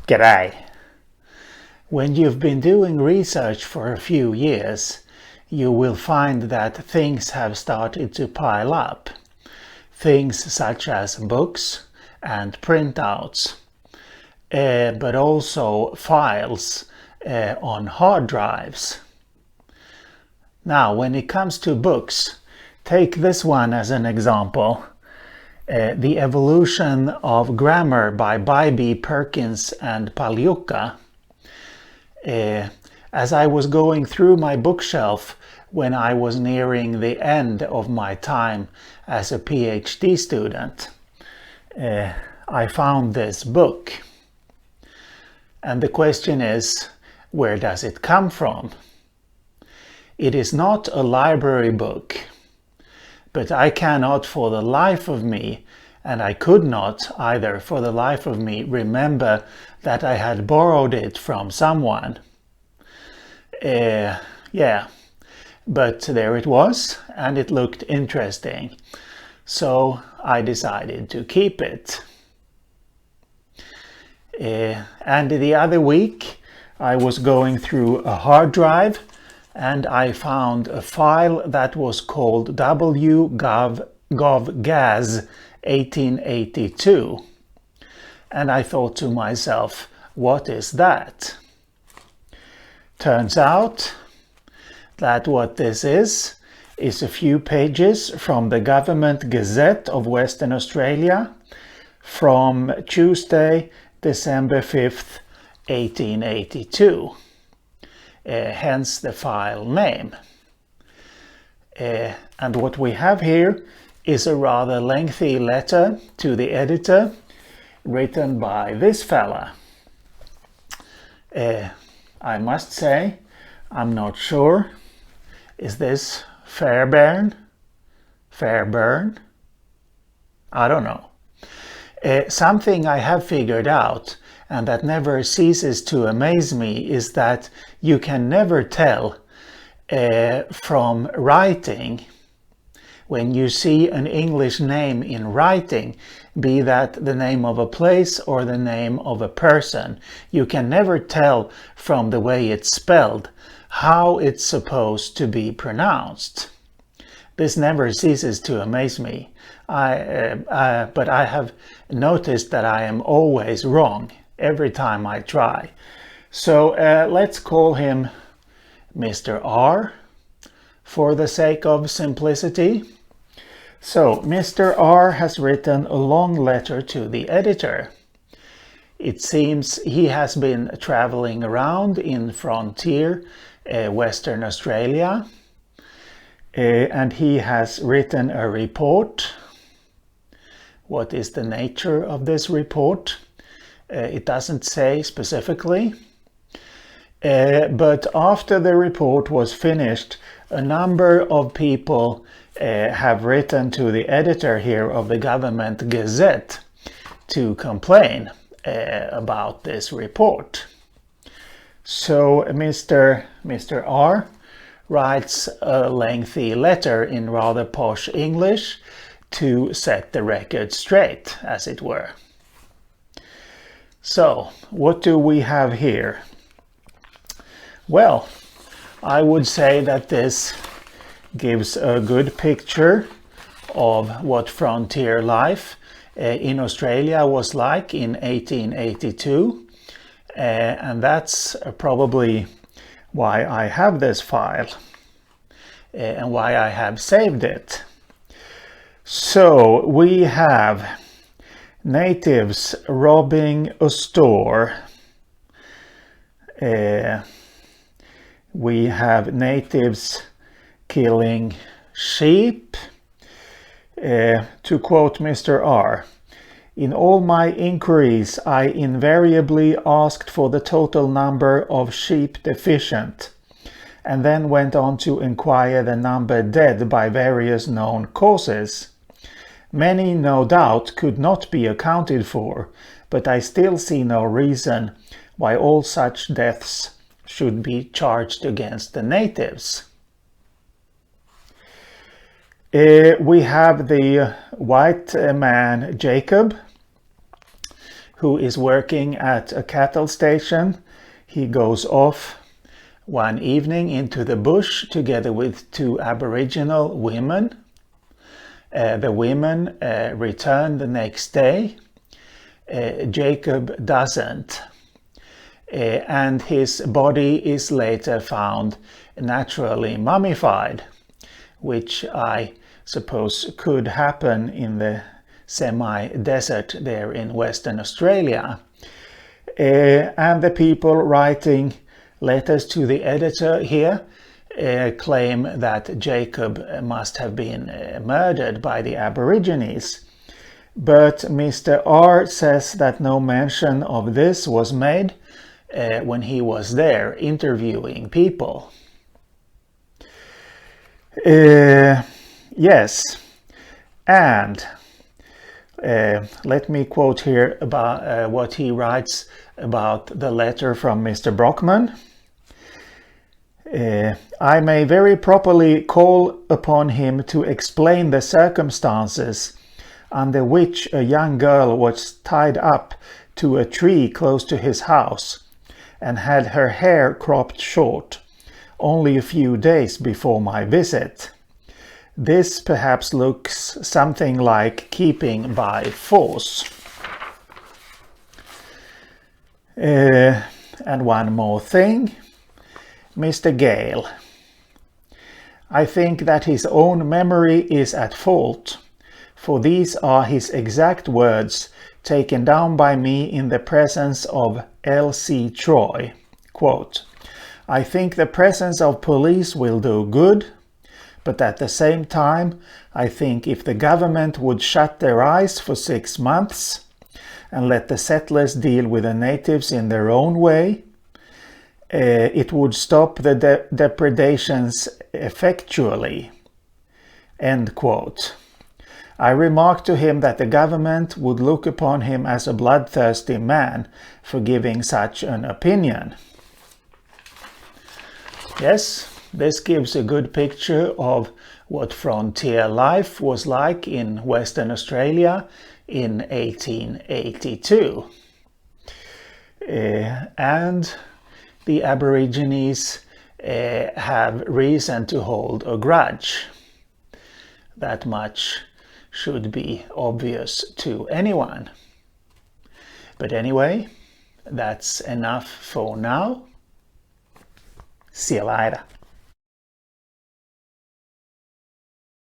G'day. When you've been doing research for a few years, you will find that things have started to pile up. Things such as books and printouts, but also files on hard drives. Now, when it comes to books, take this one as an example. The Evolution of Grammar by Bybee, Perkins and Pagliuca. As I was going through my bookshelf when I was nearing the end of my time as a PhD student, I found this book. And the question is, where does it come from? It is not a library book, but I cannot for the life of me, and I could not either for the life of me, remember that I had borrowed it from someone. But there it was, and it looked interesting. So I decided to keep it. And the other week I was going through a hard drive and I found a file that was called wgovgaz 1882. And I thought to myself, what is that? Turns out that what this is a few pages from the Government Gazette of Western Australia from Tuesday, December 5th, 1882. Hence the file name. And what we have here is a rather lengthy letter to the editor written by this fella. I must say, I'm not sure. Is this Fairbairn? Fairburn? I don't know. Something I have figured out, and that never ceases to amaze me, is that you can never tell from writing, when you see an English name in writing, be that the name of a place or the name of a person, you can never tell from the way it's spelled how it's supposed to be pronounced. This never ceases to amaze me. But I have noticed that I am always wrong every time I try. So let's call him Mr. R for the sake of simplicity. So Mr. R has written a long letter to the editor. It seems he has been traveling around in frontier Western Australia, and he has written a report. What is the nature of this report? It doesn't say specifically. But after the report was finished, a number of people have written to the editor here of the Government Gazette to complain about this report. So Mr. R writes a lengthy letter in rather posh English to set the record straight, as it were. So, what do we have here? Well, I would say that this gives a good picture of what frontier life in Australia was like in 1882. And that's probably why I have this file and why I have saved it. So we have natives robbing a store. We have natives killing sheep. To quote Mr. R, "In all my inquiries, I invariably asked for the total number of sheep deficient, and then went on to inquire the number dead by various known causes. Many, no doubt, could not be accounted for, but I still see no reason why all such deaths should be charged against the natives." We have the white man Jacob, who is working at a cattle station. He goes off one evening into the bush together with two Aboriginal women. The women return the next day. Jacob doesn't. And his body is later found naturally mummified, which I suppose could happen in the semi-desert there in Western Australia. And the people writing letters to the editor here claim that Jacob must have been murdered by the Aborigines. But Mr. R says that no mention of this was made when he was there interviewing people. Yes, and let me quote here about what he writes about the letter from Mr. Brockman. I may very properly call upon him to explain the circumstances under which a young girl was tied up to a tree close to his house and had her hair cropped short only a few days before my visit. This perhaps looks something like keeping by force. And one more thing. Mr. Gail. I think that his own memory is at fault, for these are his exact words taken down by me in the presence of L.C. Troy. Quote, I think the presence of police will do good, but at the same time, I think if the government would shut their eyes for 6 months and let the settlers deal with the natives in their own way, it would stop the depredations effectually. End quote. I remarked to him that the government would look upon him as a bloodthirsty man for giving such an opinion. Yes, this gives a good picture of what frontier life was like in Western Australia in 1882. And the Aborigines have reason to hold a grudge. That much should be obvious to anyone. But anyway, that's enough for now. See you later.